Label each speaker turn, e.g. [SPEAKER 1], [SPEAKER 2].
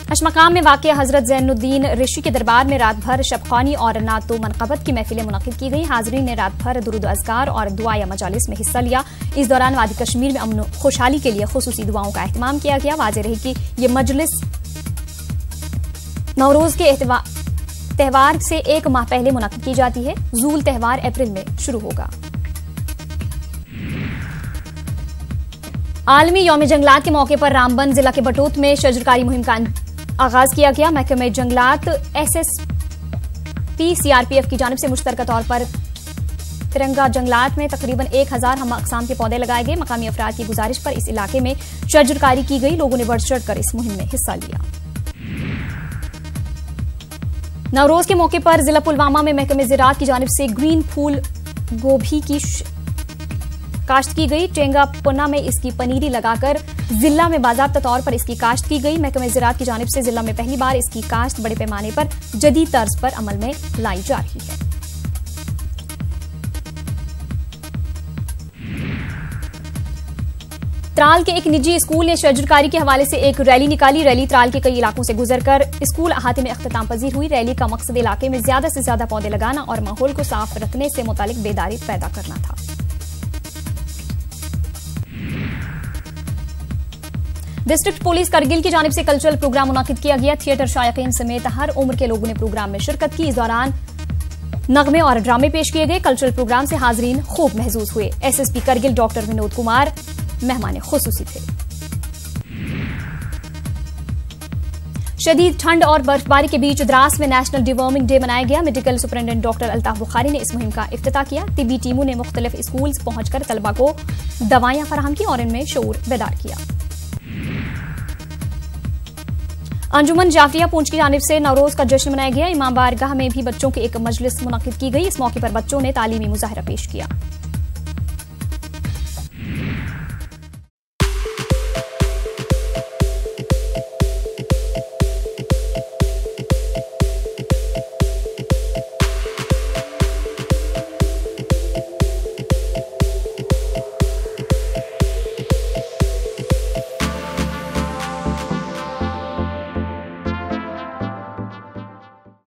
[SPEAKER 1] अशमकाम में वाक़ हजरत ज़ैनुद्दीन ऋषि के दरबार में रात भर शबखानी और नातो मनक़बत की महफिलें मुनक़िद की गई। हाज़रीन ने रात भर दुरूद अज़कार और दुआ या मजालिस में हिस्सा लिया। इस दौरान वादी कश्मीर में अमन खुशहाली के लिए खुसूसी दुआओं का एहतमाम किया गया। वाज़ेह रही कि ये मजलिस नवरोज के त्यौहार से एक माह पहले मुनक़िद की जाती है। ज़ूल त्यौहार अप्रैल में शुरू होगा। आलमी यौम जंगलात के मौके पर रामबन जिला के बटोत में शजरकारी मुहिम का आगाज किया गया। महकमे जंगलात SSP CRPF की जानिब से मुश्तरका तौर पर तिरंगा जंगलात में तकरीबन 1000 हम अक़साम के पौधे लगाए गए। मकामी अफराद की गुजारिश पर इस इलाके में शजरकारी की गई। लोगों ने बढ़ चढ़कर इस मुहिम में हिस्सा लिया। नवरोज के मौके पर जिला पुलवामा में महकमे ज़राअत की जानिब से ग्रीन फूल गोभी की काश्त की गई। टेंगा पुन्ना में इसकी पनीरी लगाकर जिला में बाज़ाब्ता तौर पर इसकी काश्त की गई। महकमे ज़राअत की जानिब से जिला में पहली बार इसकी काश्त बड़े पैमाने पर जदीद तर्ज पर अमल में लाई जा रही है। त्राल के एक निजी स्कूल ने शजरकारी के हवाले से एक रैली निकाली। रैली त्राल के कई इलाकों से गुजरकर स्कूल अहाते में अख्तिताम पजीर हुई। रैली का मकसद इलाके में ज्यादा से ज्यादा पौधे लगाना और माहौल को साफ रखने से मुतालिक बेदारी पैदा करना था। डिस्ट्रिक्ट पुलिस करगिल की जानिब से कल्चरल प्रोग्राम मुनाकिद किया गया। थिएटर शायकीन समेत हर उम्र के लोगों ने प्रोग्राम में शिरकत की। इस दौरान नगमे और ड्रामे पेश किए गए। कल्चरल प्रोग्राम से हाजरीन खूब महजूज हुए। SSP करगिल डॉक्टर विनोद कुमार मेहमान खुसूसी थे। शदीद ठंड और बर्फबारी के बीच द्रास में नेशनल डिवॉर्मिंग डे मनाया गया। Medical superintendent doctor Altaf Bukhari ने इस मुहिम का इफ्तिताह किया। तिब्बी टीमों ने मुख्तलिफ स्कूल्स पहुंचकर तलबा को दवाइयां फराहम की और इनमें शऊर बेदार किया। अंजुमन जाफरिया पूंछ की जानिब से नवरोज का जश्न मनाया गया। इमाम बारगाह में भी बच्चों की एक मजलिस मुनक़िद की गई। इस मौके पर बच्चों ने तालीमी मुजाहरा पेश किया।